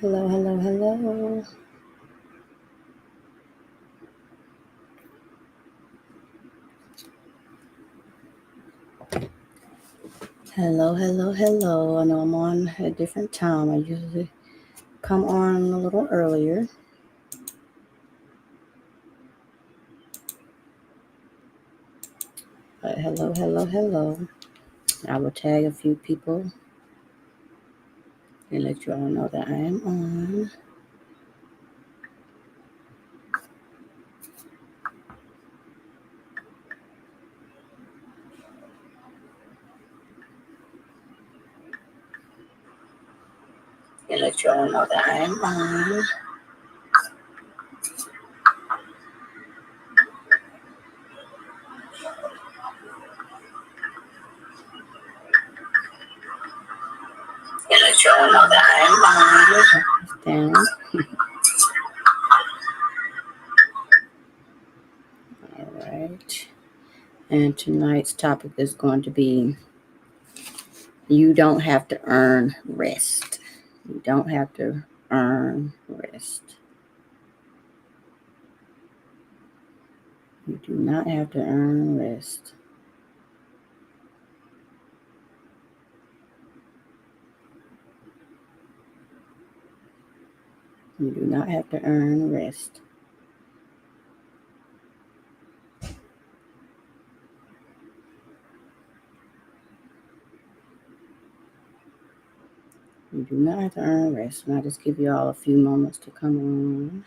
Hello, hello, hello. Hello, hello, hello. I know I'm on a different time. I usually come on a little earlier. But hello, hello, hello. I will tag a few people and let you all know that I am on. And let you all know that I am on. And let you all know that I am on. Down. All right. And tonight's topic is going to be you don't have to earn rest. You don't have to earn rest. You do not have to earn rest. You do not have to earn rest. You do not have to earn rest. And I'll just give you all a few moments to come on.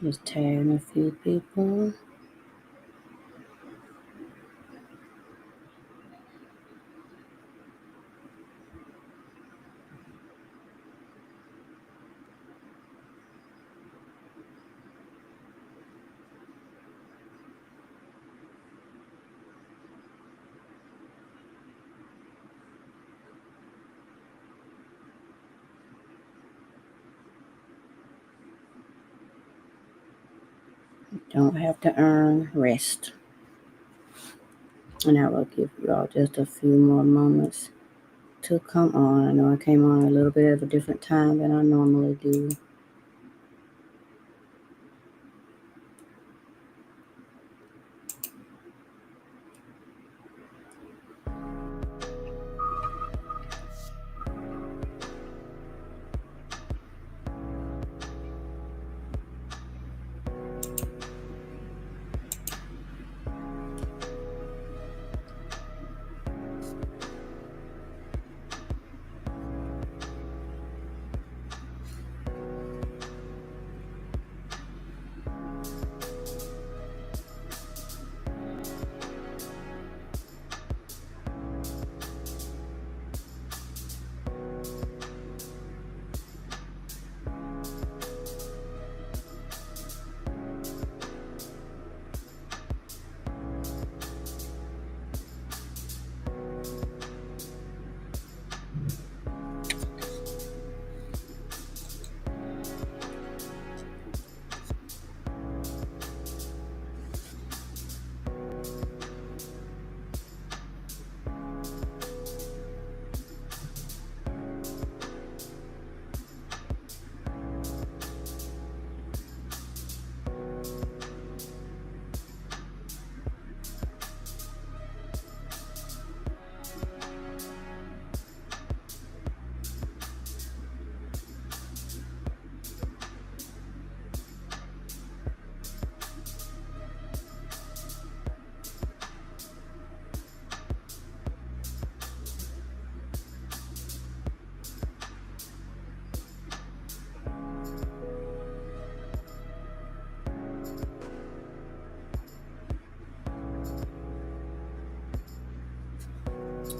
Just tagging a few people. You don't have to earn rest. And I will give you all just a few more moments to come on. I know I came on a little bit of a different time than I normally do.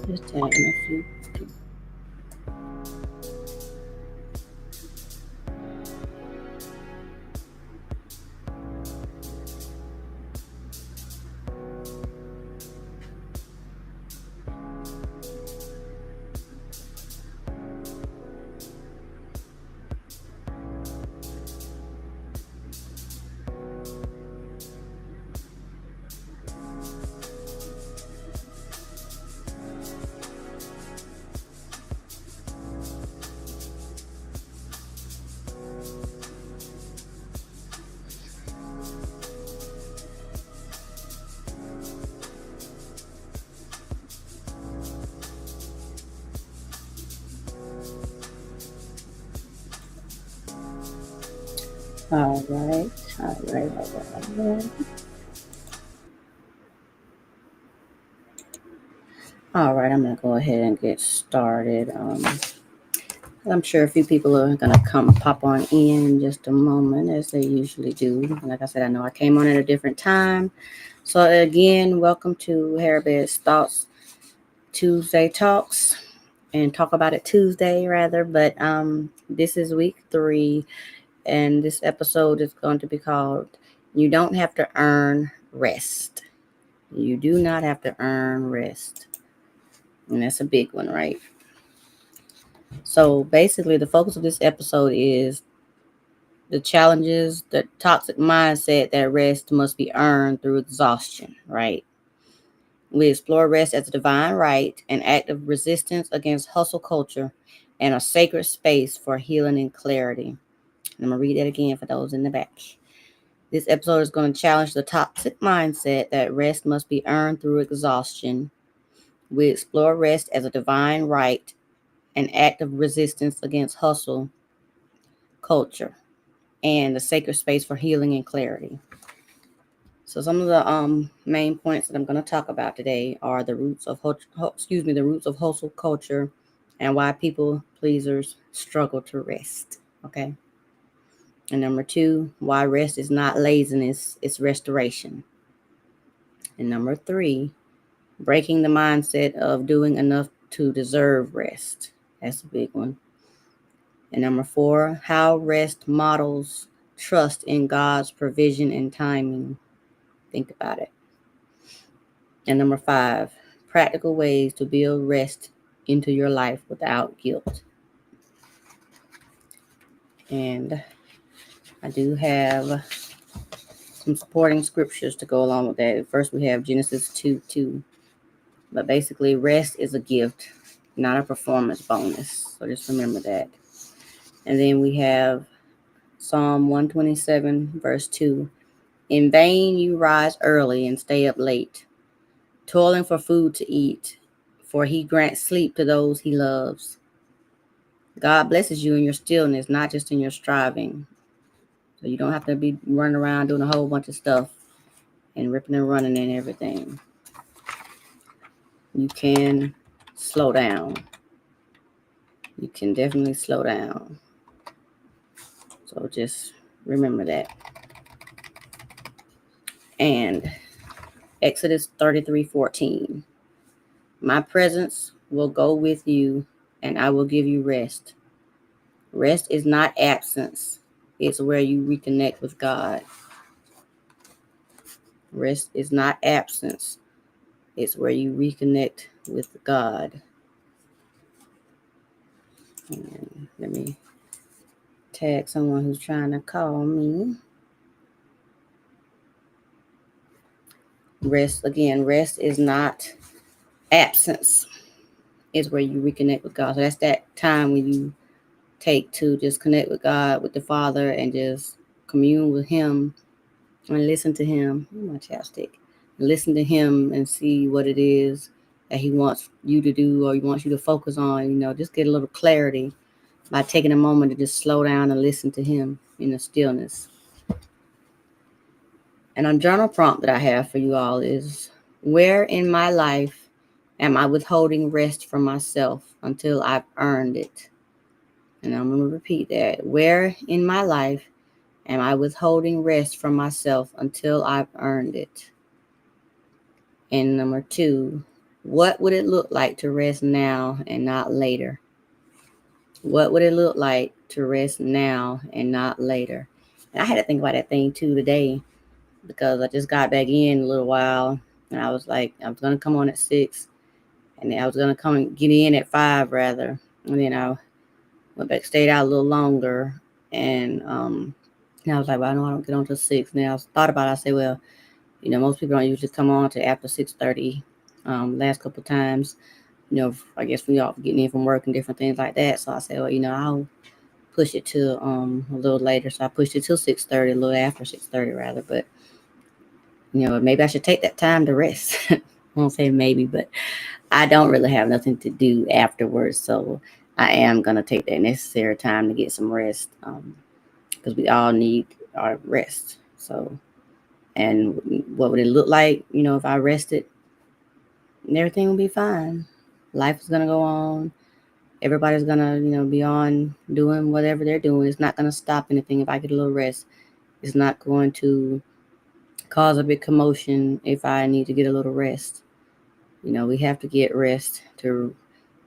Just tagging a few people. All right. All right. All right. All right. All right. I'm going to go ahead and get started. I'm sure a few people are going to come pop on in just a moment, as they usually do. Like I said, I know I came on at a different time. So, again, welcome to Harabed's Thoughts Tuesday Talks, and Talk About It Tuesday, rather. But this is week 3, and this episode is going to be called You Don't Have to Earn Rest. You do not have to earn rest. And that's a big one, right? So basically, the focus of this episode is the challenges, the toxic mindset that rest must be earned through exhaustion, right? We explore rest as a divine right, an act of resistance against hustle culture, and a sacred space for healing and clarity. I'm going to read that again for those in the back. This episode is going to challenge the toxic mindset that rest must be earned through exhaustion. We explore rest as a divine right, an act of resistance against hustle culture, and a sacred space for healing and clarity. So some of the main points that I'm going to talk about today are the roots of the roots of hustle culture, and why people pleasers struggle to rest. Okay. And number 2, why rest is not laziness, it's restoration. And number 3, breaking the mindset of doing enough to deserve rest. That's a big one. And number 4, how rest models trust in God's provision and timing. Think about it. And number 5, practical ways to build rest into your life without guilt. And I do have some supporting scriptures to go along with that. First, we have Genesis 2:2. But basically, rest is a gift, not a performance bonus. So just remember that. And then we have Psalm 127, verse 2. In vain you rise early and stay up late, toiling for food to eat, for he grants sleep to those he loves. God blesses you in your stillness, not just in your striving. So you don't have to be running around doing a whole bunch of stuff and ripping and running and everything. You can slow down. You can definitely slow down. So just remember that. And Exodus 33:14. My presence will go with you, and I will give you rest. Rest is not absence, it's where you reconnect with God. Rest is not absence, it's where you reconnect with God. And let me tag someone who's trying to call me. Rest is not absence, it's where you reconnect with God. So that's that time when you take to just connect with God, with the Father, and just commune with Him and listen to Him. My chapstick. Listen to Him and see what it is that He wants you to do, or He wants you to focus on. Just get a little clarity by taking a moment to just slow down and listen to Him in the stillness. And a journal prompt that I have for you all is, where in my life am I withholding rest from myself until I've earned it? And I'm going to repeat that. Where in my life am I withholding rest from myself until I've earned it? And number 2, what would it look like to rest now and not later? What would it look like to rest now and not later? And I had to think about that thing too today, because I just got back in a little while, and I was like, I was going to come on at 6, and then I was going to come and get in at 5 rather. And then I went back, stayed out a little longer, and I was like, well, I know I don't get on till 6. And then I thought about it. I said, well, most people don't usually come on to after 6:30. Last couple of times, I guess we all getting in from work and different things like that. So I said, well, I'll push it to a little later. So I pushed it till 6:30, a little after 6:30 rather. But maybe I should take that time to rest. I won't say maybe, but I don't really have nothing to do afterwards, so I am gonna take that necessary time to get some rest. because we all need our rest. So, and what would it look like, if I rested? Everything will be fine. Life is gonna go on. Everybody's gonna, be on doing whatever they're doing. It's not gonna stop anything if I get a little rest. It's not going to cause a big commotion if I need to get a little rest. We have to get rest to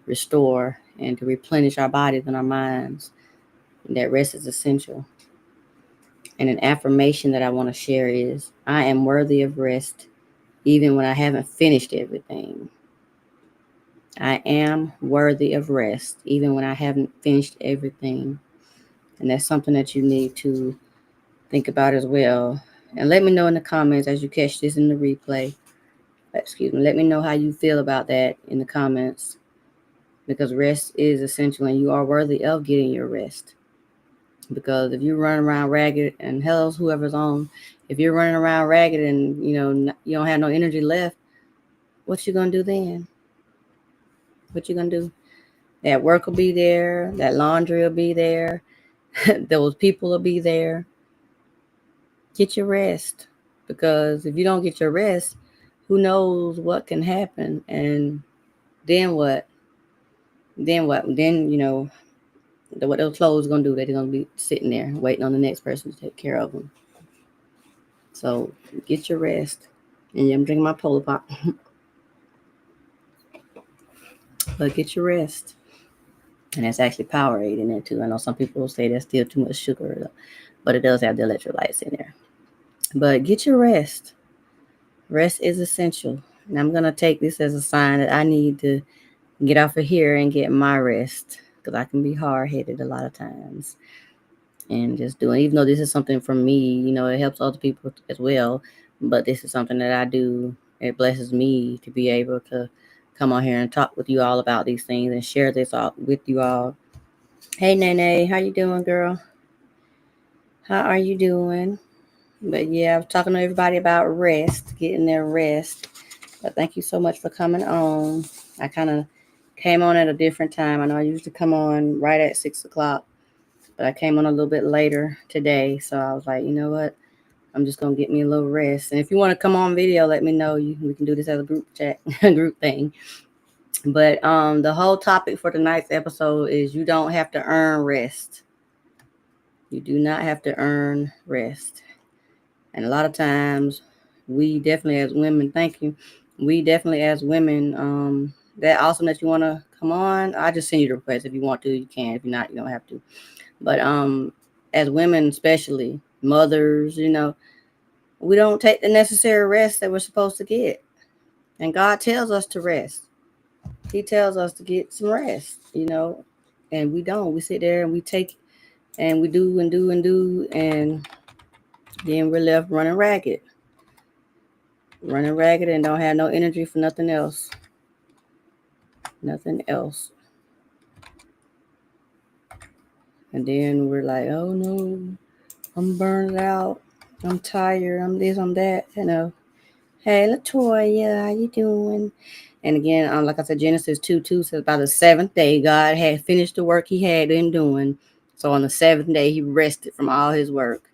restore and to replenish our bodies and our minds. And that rest is essential. And an affirmation that I want to share is, I am worthy of rest even when I haven't finished everything. I am worthy of rest even when I haven't finished everything. And that's something that you need to think about as well. And let me know in the comments as you catch this in the replay. Excuse me. Let me know how you feel about that in the comments, because rest is essential and you are worthy of getting your rest. Because if you run around ragged, and hell's whoever's on, if you're running around ragged and you don't have no energy left, what you gonna do then? What you gonna do? That work will be there, that laundry will be there, those people will be there. Get your rest, because if you don't get your rest, who knows what can happen, and then what? Then what? Then what those clothes gonna do? They're gonna be sitting there waiting on the next person to take care of them. So get your rest. And I'm drinking my Polar Pop. But get your rest. And that's actually Powerade in there too. I know some people will say there's still too much sugar, but it does have the electrolytes in there. But get your rest. Rest is essential. And I'm going to take this as a sign that I need to get off of here and get my rest, because I can be hard-headed a lot of times. And just doing, even though this is something for me, it helps other people as well. But this is something that I do. It blesses me to be able to come on here and talk with you all about these things and share this all with you all. Hey, Nene, how you doing, girl? How are you doing? But yeah, I was talking to everybody about rest, getting their rest. But thank you so much for coming on. I kind of came on at a different time. I know I usually come on right at 6 o'clock, but I came on a little bit later today. So I was like, you know what? I'm just going to get me a little rest. And if you want to come on video, let me know. We can do this as a group chat, group thing. But the whole topic for tonight's episode is, you don't have to earn rest. You do not have to earn rest. And a lot of times, we definitely as women, thank you. We definitely as women, that awesome that you want to come on. I just send you the request. If you want to, you can. If you're not, you don't have to. But as women, especially mothers, we don't take the necessary rest that we're supposed to get. And God tells us to rest. He tells us to get some rest, and we don't. We sit there and we take and we do and do and do, and then we're left running ragged and don't have no energy for nothing else. Nothing else. And then we're like, oh no, I'm burned out. I'm tired. I'm this, I'm that, Hey, Latoya, how you doing? And again, like I said, Genesis 2:2 says, by the seventh day, God had finished the work he had been doing. So on the seventh day, he rested from all his work.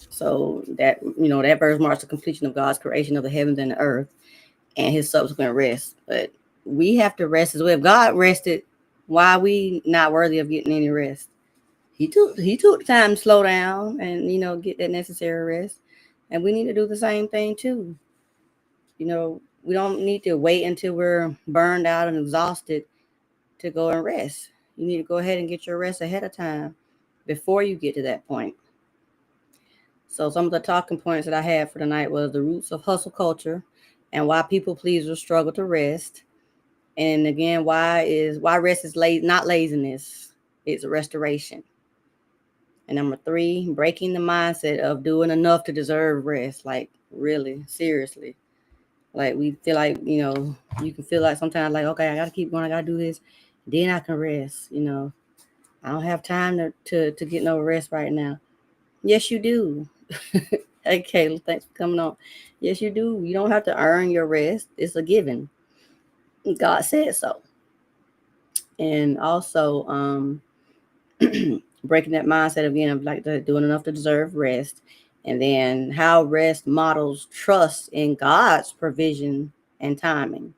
So that, that verse marks the completion of God's creation of the heavens and the earth and his subsequent rest. But we have to rest as well. If God rested, why are we not worthy of getting any rest? He took the time to slow down and, get that necessary rest. And we need to do the same thing too. We don't need to wait until we're burned out and exhausted to go and rest. You need to go ahead and get your rest ahead of time before you get to that point. So some of the talking points that I had for tonight was the roots of hustle culture and why people pleasers struggle to rest. And again, why rest is not laziness, it's restoration. And number 3, breaking the mindset of doing enough to deserve rest. Like, really, seriously. Like, we feel like, you can feel like sometimes like, okay, I got to keep going. I got to do this. Then I can rest, I don't have time to get no rest right now. Yes, you do. Hey, Kayla, thanks for coming on. Yes, you do. You don't have to earn your rest. It's a given. God said so. And also, breaking that mindset again of like doing enough to deserve rest. And then how rest models trust in God's provision and timing.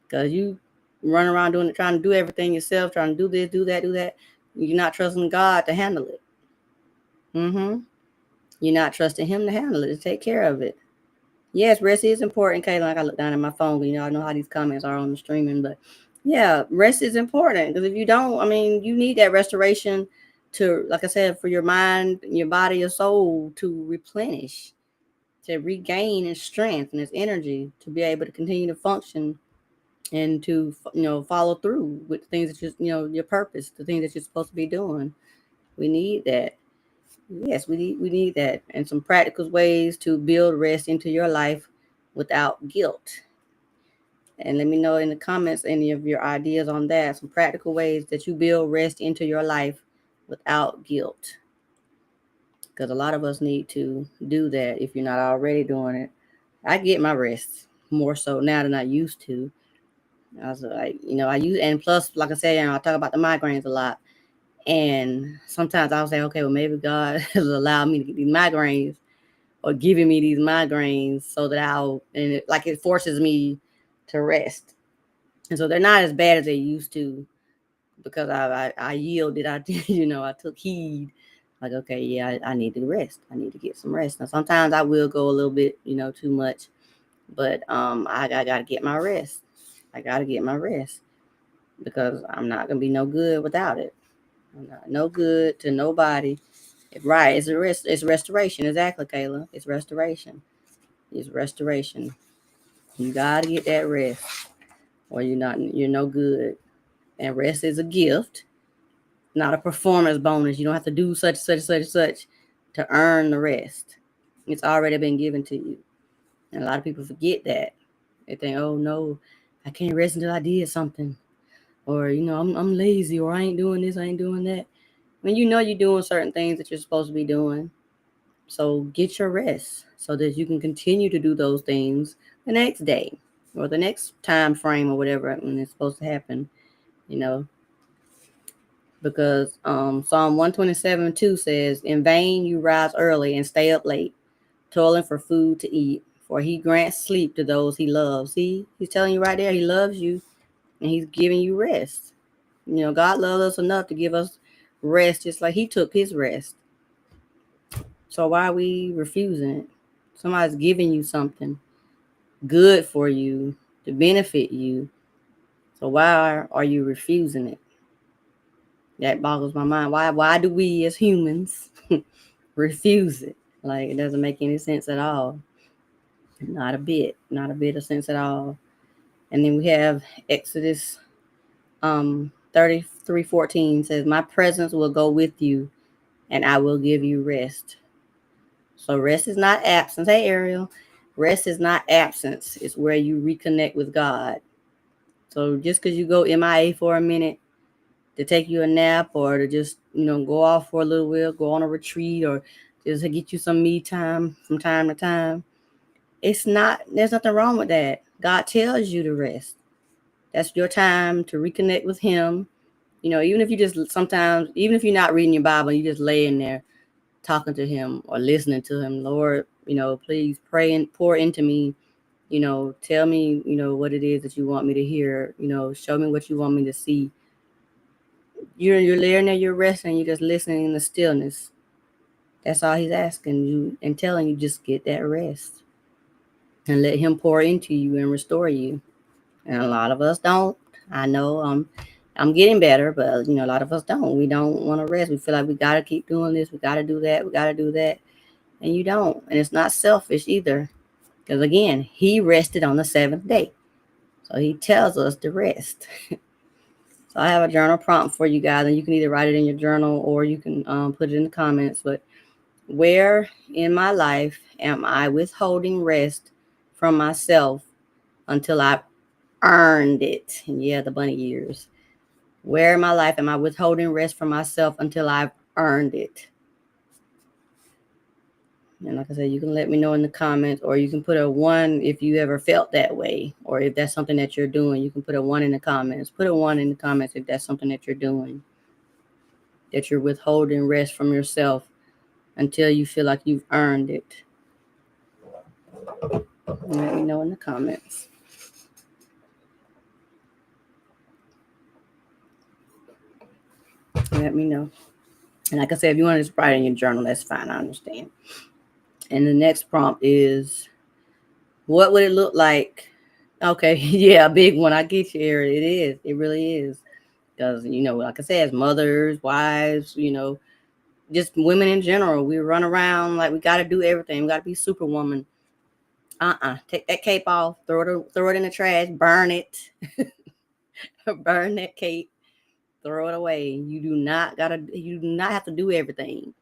Because you run around doing it, trying to do everything yourself, trying to do this, do that, do that. You're not trusting God to handle it. Mm-hmm. You're not trusting Him to handle it, to take care of it. Yes, rest is important, Kayla. Like I look down at my phone, you know, I know how these comments are on the streaming, but yeah, rest is important because if you don't, I mean, you need that restoration to, like I said, for your mind, your body, your soul to replenish, to regain its strength and its energy to be able to continue to function and to, follow through with the things that your purpose, the things that you're supposed to be doing. We need that. Yes, we need that, and some practical ways to build rest into your life without guilt. And let me know in the comments any of your ideas on that. Some practical ways that you build rest into your life without guilt. Because a lot of us need to do that if you're not already doing it. I get my rest more so now than I used to. I was like, I use, and plus, like I said, I talk about the migraines a lot. And sometimes I'll say, okay, well, maybe God has allowed me to get these migraines or giving me these migraines so that it forces me to rest. And so they're not as bad as they used to because I yielded. I I took heed. Like, okay, yeah, I need to rest. I need to get some rest. Now, sometimes I will go a little bit, too much, but I got to get my rest. I got to get my rest because I'm not going to be no good without it. I'm not no good to nobody. Right. It's restoration. Exactly, Kayla. It's restoration. It's restoration. You got to get that rest or you're no good. And rest is a gift, not a performance bonus. You don't have to do such to earn the rest. It's already been given to you. And a lot of people forget that. They think, oh no, I can't rest until I did something. Or, I'm lazy or I ain't doing this, I ain't doing that. When you're doing certain things that you're supposed to be doing. So get your rest so that you can continue to do those things the next day or the next time frame or whatever when it's supposed to happen, you know. Because Psalm 127:2 says, in vain you rise early and stay up late, toiling for food to eat, for he grants sleep to those he loves. See, he's telling you right there, he loves you and he's giving you rest. God loves us enough to give us rest just like he took his rest. So why are we refusing it? Somebody's giving you something good for you to benefit you. So why are you refusing it? That boggles my mind. Why do we as humans refuse it? Like it doesn't make any sense at all. Not a bit. Not a bit of sense at all. And then we have Exodus 33:14 says, my presence will go with you and I will give you rest. So rest is not absence. Hey Ariel. Rest is not absence. It's where you reconnect with God. So just because you go MIA for a minute to take you a nap or to just, go off for a little while, go on a retreat or just to get you some me time from time to time, there's nothing wrong with that. God tells you to rest. That's your time to reconnect with him. Even if even if you're not reading your Bible, you just laying there talking to him or listening to him, Lord, please pray and pour into me. Tell me, what it is that you want me to hear. Show me what you want me to see. You're laying there, you're resting, you're just listening in the stillness. That's all he's asking you and telling you, just get that rest and let him pour into you and restore you. And a lot of us don't. I know I'm getting better, but a lot of us don't. We don't want to rest. We feel like we gotta keep doing this, we gotta do that, we gotta do that. And you don't. And it's not selfish either. Because again, he rested on the seventh day. So he tells us to rest. So I have a journal prompt for you guys, and you can either write it in your journal or you can put it in the comments. But where in my life am I withholding rest from myself until I earned it? And yeah, the bunny ears. Where in my life am I withholding rest from myself until I've earned it? And like I said, you can let me know in the comments, or you can put a 1 if you ever felt that way, or if that's something that you're doing. You can put a 1 in the comments. Put a 1 in the comments if that's something that you're doing. that you're withholding rest from yourself until you feel like you've earned it. Let me know in the comments. Let me know. And like I said, if you want to just write in your journal, that's fine. I understand. And the next prompt is, what would it look like? Okay, yeah, a big one. I get you, Eric. It is. It really is. Because, like I said, as mothers, wives, just women in general, we run around like we got to do everything. We got to be superwoman. Take that cape off, throw it in the trash, burn it, burn that cape, throw it away. You do not have to do everything.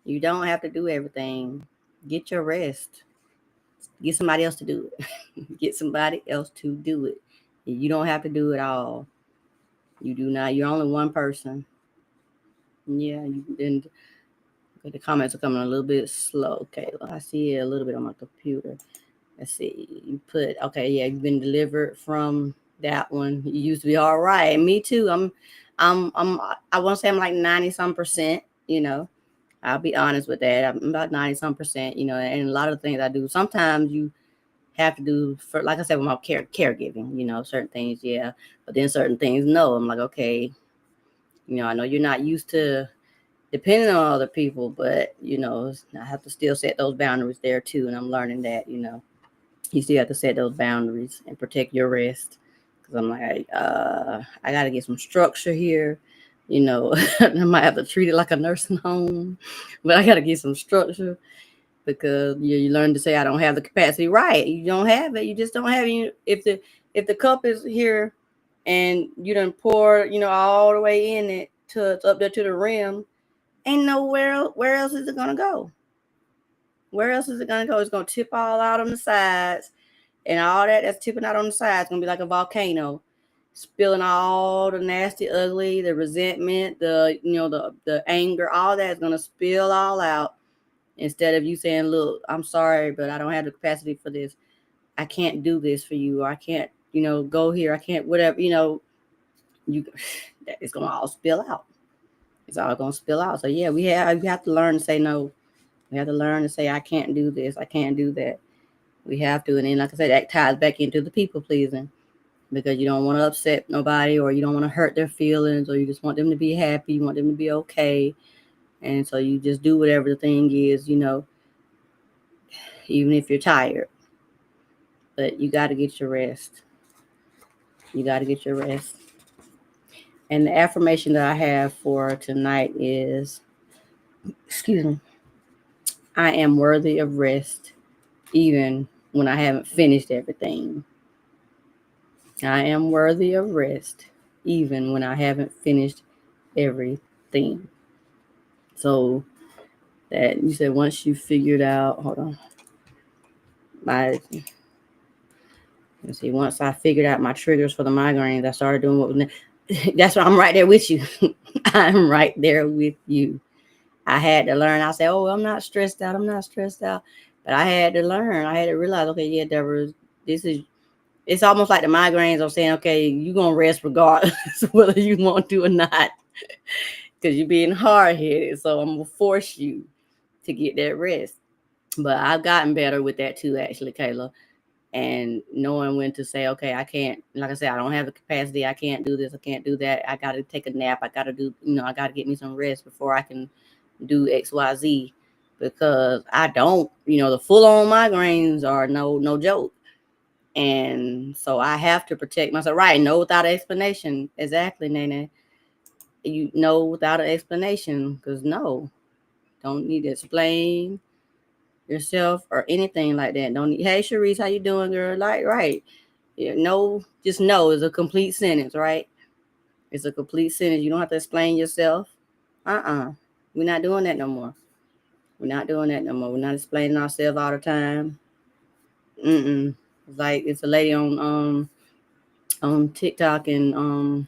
You don't have to do everything. Get your rest. Get somebody else to do it. Get somebody else to do it. You don't have to do it all. You do not. You're only one person. Yeah, and the comments are coming a little bit slow. Okay, well, I see it a little bit on my computer. Let's see. You put, okay, yeah, you've been delivered from that one. You used to be all right. Me too. I want to say I'm like 90 some percent, I'll be honest with that. I'm about 90 some percent, and a lot of things I do. Sometimes you have to do, for, like I said, with my caregiving, certain things, yeah. But then certain things, no. I'm like, okay, I know you're not used to depending on other people, but, I have to still set those boundaries there too. And I'm learning that, you still have to set those boundaries and protect your rest. Because I'm like, I got to get some structure here. I might have to treat it like a nursing home, but I got to get some structure because you learn to say I don't have the capacity. Right? You don't have it. You just don't have it. If the cup is here, and you done pour all the way in it to it's up there to the rim, ain't nowhere. Where else is it gonna go? Where else is it gonna go? It's gonna tip all out on the sides. And all that's tipping out on the side is going to be like a volcano, spilling all the nasty, ugly, the resentment, the anger, all that is going to spill all out. Instead of you saying, look, I'm sorry, but I don't have the capacity for this. I can't do this for you. Or I can't, go here. I can't, whatever, it's going to all spill out. It's all going to spill out. So yeah, we have to learn to say no. We have to learn to say, I can't do this. I can't do that. We have to. And then, like I said, that ties back into the people pleasing, because you don't want to upset nobody, or you don't want to hurt their feelings, or you just want them to be happy. You want them to be okay. And so you just do whatever the thing is, even if you're tired. But you got to get your rest. You got to get your rest. And the affirmation that I have for tonight is, excuse me, I am worthy of rest even when I haven't finished everything. I am worthy of rest even when I haven't finished everything. So that you said once you figured out, hold on, once I figured out my triggers for the migraines, I started doing what was that's what I'm right there with you. I'm right there with you. I had to learn. I said, oh, I'm not stressed out. But I had to learn. I had to realize, okay, yeah, Deborah, it's almost like the migraines are saying, okay, you're going to rest regardless whether you want to or not, because you're being hard-headed. So I'm going to force you to get that rest. But I've gotten better with that too, actually, Kayla. And knowing when to say, okay, I can't, like I said, I don't have the capacity. I can't do this. I can't do that. I got to take a nap. I got to do, I got to get me some rest before I can do X, Y, Z, because I don't, the full on migraines are no joke. And so I have to protect myself. Right. No, without an explanation. Exactly, Nene. You know, without an explanation, because no, don't need to explain yourself or anything like that. Don't need, hey, Sharice, how you doing, girl? Like, right. Yeah, no, just no is a complete sentence, right? It's a complete sentence. You don't have to explain yourself. We're not doing that no more. We're not doing that no more. We're not explaining ourselves all the time. It's like it's a lady on TikTok and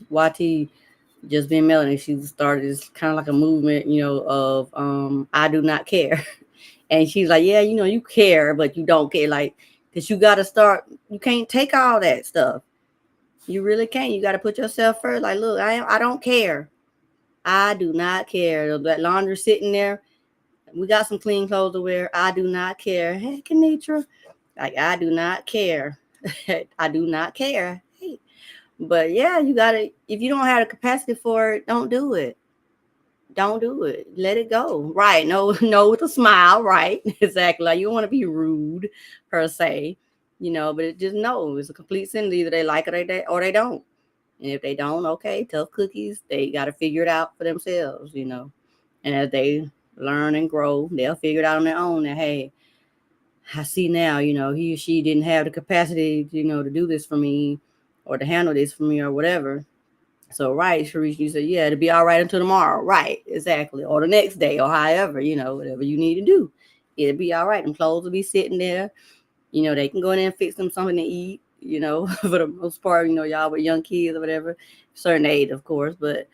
YT, just being Melanie. She started this kind of like a movement, of I do not care. And she's like, yeah, you care, but you don't care. Like, because you got to start, you can't take all that stuff. You really can't. You got to put yourself first. Like, look, I don't care. I do not care. That laundry sitting there, we got some clean clothes to wear. I do not care. Hey, Kenitra. Like, I do not care. I do not care. Hey. But yeah, you gotta, if you don't have the capacity for it, don't do it. Don't do it. Let it go. Right. No, no, with a smile. Right. Exactly. Like, you don't want to be rude per se, but it just no. It's a complete sentence. Either they like it or they don't. And if they don't, okay, tough cookies. They got to figure it out for themselves. And as they learn and grow, they'll figure it out on their own. And hey, I see now, he or she didn't have the capacity, to do this for me or to handle this for me or whatever. So, right, Sharice, you said, yeah, it'll be all right until tomorrow. Right, exactly. Or the next day or however, whatever you need to do. It'll be all right. Them clothes will be sitting there. They can go in there and fix them something to eat, for the most part, y'all with young kids or whatever, certain age, of course. But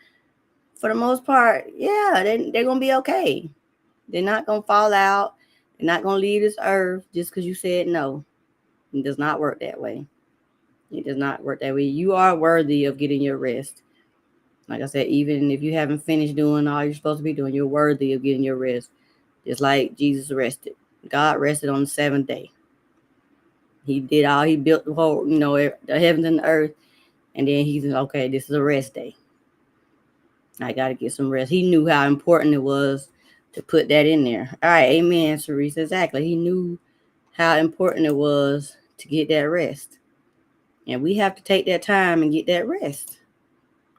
for the most part, yeah, they're going to be okay. They're not going to fall out. They're not going to leave this earth just because you said no. It does not work that way. It does not work that way. You are worthy of getting your rest. Like I said, even if you haven't finished doing all you're supposed to be doing, you're worthy of getting your rest. Just like Jesus rested. God rested on the seventh day. He did all, he built the whole, the heavens and the earth. And then he said, okay, this is a rest day. I got to get some rest. He knew how important it was to put that in there. All right, amen, Cerise. Exactly. He knew how important it was to get that rest. And we have to take that time and get that rest.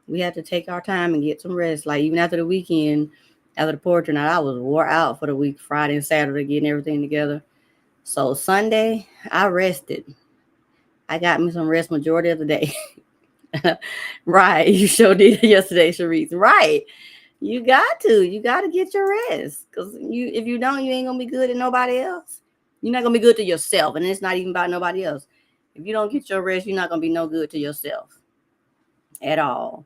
We have to take our time and get some rest. Like, even after the weekend, after the poetry night, I was wore out for the week, Friday and Saturday, getting everything together. So Sunday, I rested. I got me some rest majority of the day. Right. You sure did yesterday, Sharice. Right. You got to get your rest. Because if you don't, you ain't going to be good to nobody else. You're not going to be good to yourself. And it's not even about nobody else. If you don't get your rest, you're not going to be no good to yourself at all.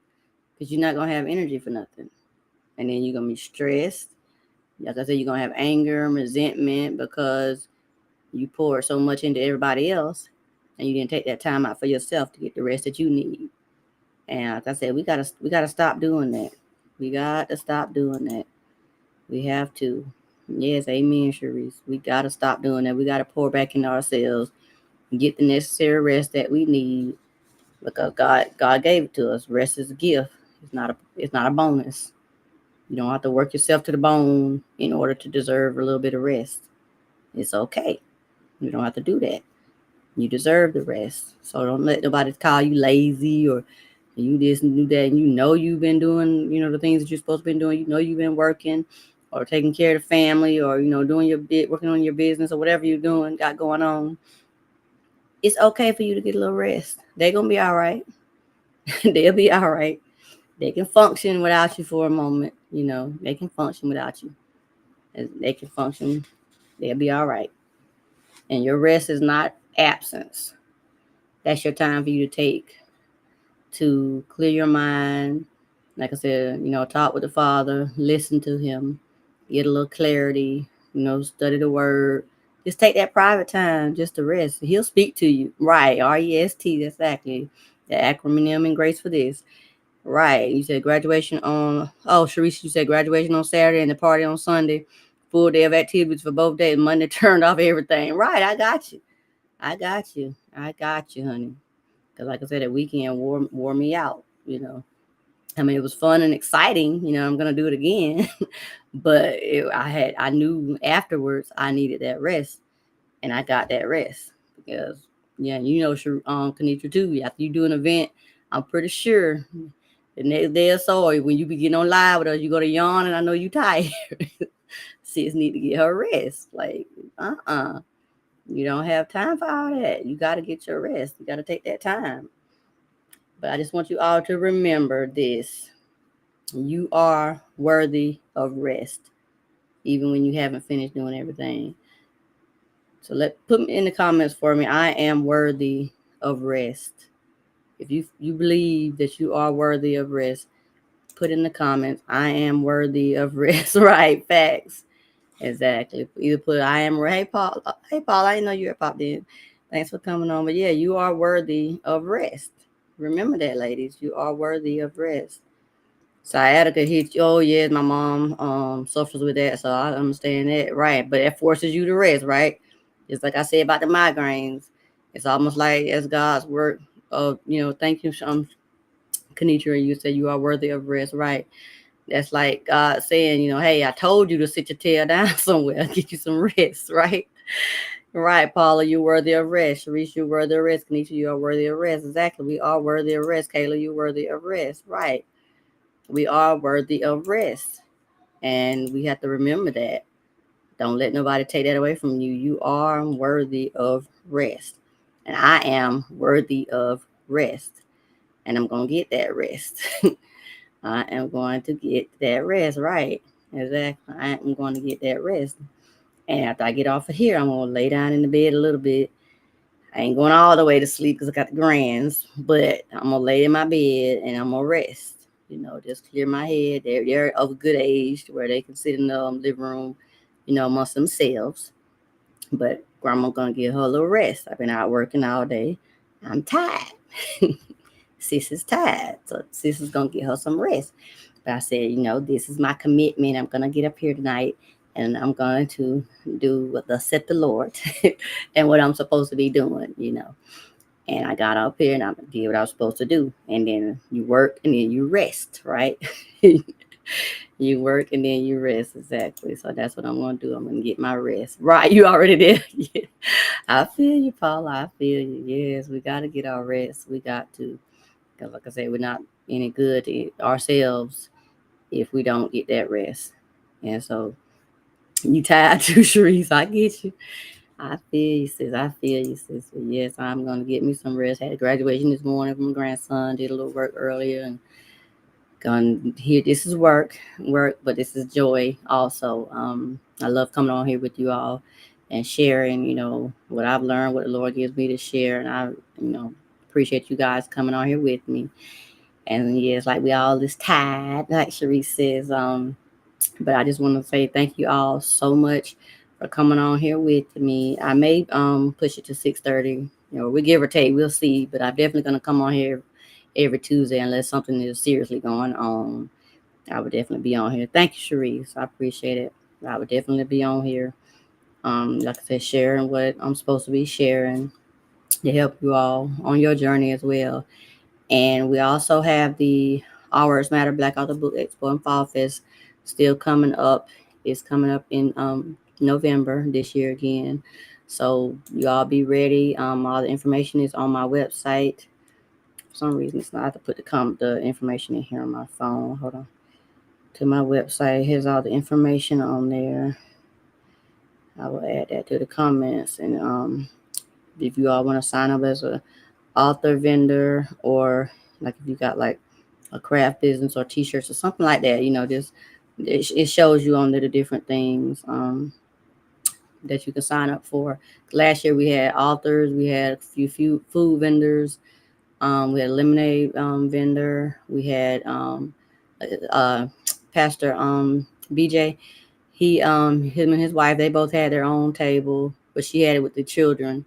Because you're not going to have energy for nothing. And then you're going to be stressed. Like I said, you're going to have anger and resentment because you poured so much into everybody else and you didn't take that time out for yourself to get the rest that you need. And like I said, we gotta stop doing that. We got to stop doing that. We have to. Yes, amen, Sharice. We got to stop doing that. We got to pour back into ourselves and get the necessary rest that we need because God gave it to us. Rest is a gift. It's not a bonus. You don't have to work yourself to the bone in order to deserve a little bit of rest. It's okay. You don't have to do that. You deserve the rest. So don't let nobody call you lazy or you this and do that. And you've been doing, the things that you're supposed to be doing. You've been working or taking care of the family or, doing your bit, working on your business or whatever you're doing, got going on. It's okay for you to get a little rest. They're going to be all right. They'll be all right. They can function without you for a moment. They can function without you. They can function. They'll be all right. And your rest is not absence. That's your time for you to take to clear your mind. Like I said, talk with the Father, listen to him, get a little clarity, study the word. Just take that private time just to rest. He'll speak to you. Right. REST, exactly. The acronym and grace for this. Right. You said graduation on, Sharice, you said graduation on Saturday and the party on Sunday. Full day of activities for both days. Monday turned off everything. Right. I got you. I got you, honey. Because like I said, that weekend wore me out, I mean, it was fun and exciting. I'm going to do it again. But I knew afterwards I needed that rest. And I got that rest. Because, yeah, Kenitra too, after you do an event, I'm pretty sure the next day or so, when you be getting on live with us, you go to yawn and I know you tired. Sis need to get her rest. Like, you don't have time for all that. You got to get your rest. You got to take that time. But I just want you all to remember this. You are worthy of rest, even when you haven't finished doing everything. So put in the comments for me, I am worthy of rest. If you believe that you are worthy of rest, put in the comments, I am worthy of rest. Right, facts. Exactly. Either put I am, hey Paul, I didn't know you were popped in. Thanks for coming on. But yeah, you are worthy of rest. Remember that, ladies. You are worthy of rest. Sciatica hits you. Oh yes, my mom suffers with that, so I understand that, right? But it forces you to rest, right? Just like I said about the migraines, it's almost like as God's work of Thank you, Kanitra. You said you are worthy of rest, right? That's like God saying, hey, I told you to sit your tail down somewhere, get you some rest, right? Right, Paula, you worthy of rest. Sharice, you worthy of rest. Kanisha, you are worthy of rest. Exactly. We are worthy of rest. Kayla, you worthy of rest. Right. We are worthy of rest. And we have to remember that. Don't let nobody take that away from you. You are worthy of rest. And I am worthy of rest. And I'm going to get that rest. I am going to get that rest. Right. Exactly. I am going to get that rest. And after I get off of here, I'm going to lay down in the bed a little bit. I ain't going all the way to sleep because I got the grands, but I'm going to lay in my bed and I'm going to rest. Just clear my head. They're of a good age where they can sit in the living room, amongst themselves. But grandma going to give her a little rest. I've been out working all day. I'm tired. Sis is tired. So sis is going to get her some rest. But I said, this is my commitment. I'm going to get up here tonight and I'm going to do what thus said the Lord and what I'm supposed to be doing. And I got up here and I did what I was supposed to do. And then you work and then you rest, right? You work and then you rest. Exactly. So that's what I'm going to do. I'm going to get my rest. Right. You already did. Yeah. I feel you, Paula. I feel you. Yes, we got to get our rest. We got to. Because like I said, we're not any good to ourselves if we don't get that rest. And so you tired too, Sharice. I get you. I feel you, sis. I feel you, sis. But yes, I'm gonna get me some rest. Had a graduation this morning from my grandson. Did a little work earlier and gonna here. This is work, but this is joy also. I love coming on here with you all and sharing. What I've learned, what the Lord gives me to share, and appreciate you guys coming on here with me. And yes, like we all is tired, like Sharice says. But I just want to say thank you all so much for coming on here with me. I may push it to 6:30. We give or take, we'll see. But I'm definitely gonna come on here every Tuesday unless something is seriously going on. I would definitely be on here. Thank you, Sharice. I appreciate it. I would definitely be on here. Like I said, sharing what I'm supposed to be sharing to help you all on your journey as well. And we also have the Our Words Matter Black Author Book Expo and Fall Fest still coming up. It's coming up in November this year again. So you all be ready. All the information is on my website. For some reason, it's not. I have to put the information in here on my phone. Hold on. To my website. Here's all the information on there. I will add that to the comments. And if you all want to sign up as a author vendor, or like if you got like a craft business or t-shirts or something like that, just it shows you on there the different things that you can sign up for. Last year we had authors, we had a few food vendors, we had a lemonade vendor, we had uh, Pastor BJ. Him and his wife, they both had their own table, but she had it with the children.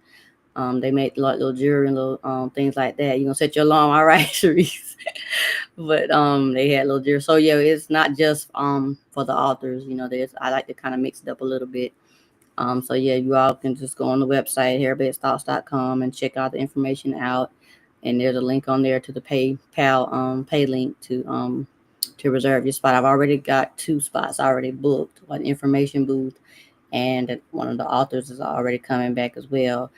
They made like little jewelry and little things like that. You gonna set your alarm, all right, Sharice? But they had little jewelry. So yeah, it's not just for the authors. There's I like to kind of mix it up a little bit. So yeah, you all can just go on the website herbedstalks.com and check out the information out. And there's a link on there to the PayPal pay link to reserve your spot. I've already got 2 spots already booked, one information booth, and one of the authors is already coming back as well.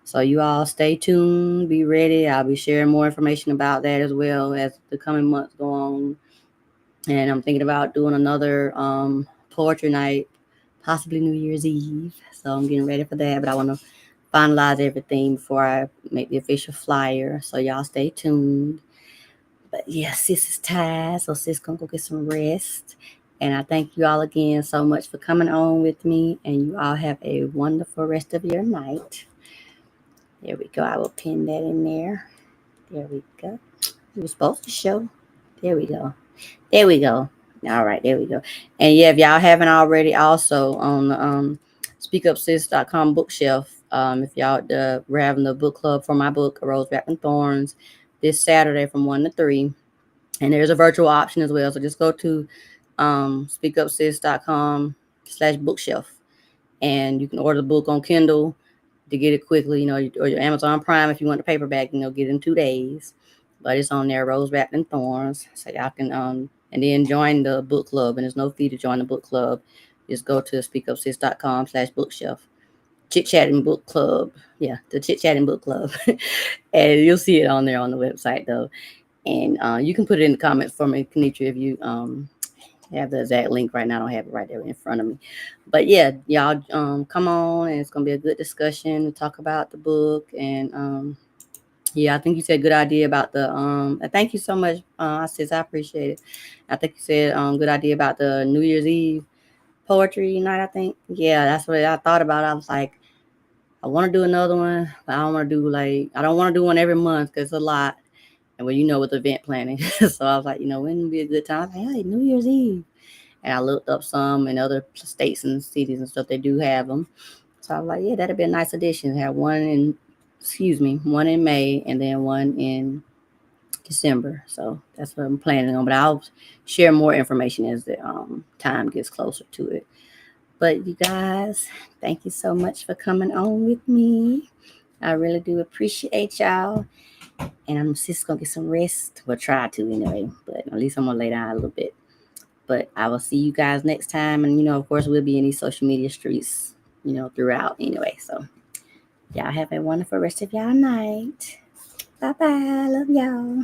So you all stay tuned, be ready. I'll be sharing more information about that as well as the coming months go on. And I'm thinking about doing another poetry night, possibly New Year's Eve. So I'm getting ready for that. But I want to finalize everything before I make the official flyer. So y'all stay tuned. But yeah, sis is tired. So sis gonna go get some rest. And I thank you all again so much for coming on with me. And you all have a wonderful rest of your night. There we go. I will pin that in there. There we go. It was supposed to show. There we go. There we go. All right, there we go. And yeah, if y'all haven't already, also on the speakupsis.com bookshelf, if y'all we're having the book club for my book, A Rose Wrapped in Thorns, this Saturday from 1 to 3. And there's a virtual option as well. So just go to speakupsis.com/bookshelf, and you can order the book on Kindle to get it quickly, or your Amazon Prime if you want the paperback, get it in 2 days. But it's on there, Rose Wrapped in Thorns. So y'all can and then join the book club, and there's no fee to join the book club. Just go to speakupsis.com/bookshelf. Chit Chatting Book Club. Yeah, the Chit Chatting Book Club. And you'll see it on there on the website though. And you can put it in the comments for me, Kenitra, if you have the exact link right now. I don't have it right there in front of me. But yeah, y'all come on, and it's gonna be a good discussion to talk about the book. And yeah, I think you said good idea about the thank you so much, sis. I appreciate it. I think you said good idea about the New Year's Eve poetry night. I think, yeah, that's what I thought about. I was like, I want to do another one, but I don't want to do I don't want to do one every month because it's a lot. And with event planning, so I was like, when would be a good time? I was like, hey, New Year's Eve. And I looked up some in other states and cities and stuff. They do have them. So I was like, yeah, that'd be a nice addition. Have one in May and then one in December. So that's what I'm planning on. But I'll share more information as the time gets closer to it. But you guys, thank you so much for coming on with me. I really do appreciate y'all. And I'm just gonna get some rest. We'll try to anyway, but at least I'm gonna lay down a little bit. But I will see you guys next time. And of course, we'll be in these social media streets, throughout anyway. So y'all have a wonderful rest of y'all night. Bye bye. Love y'all.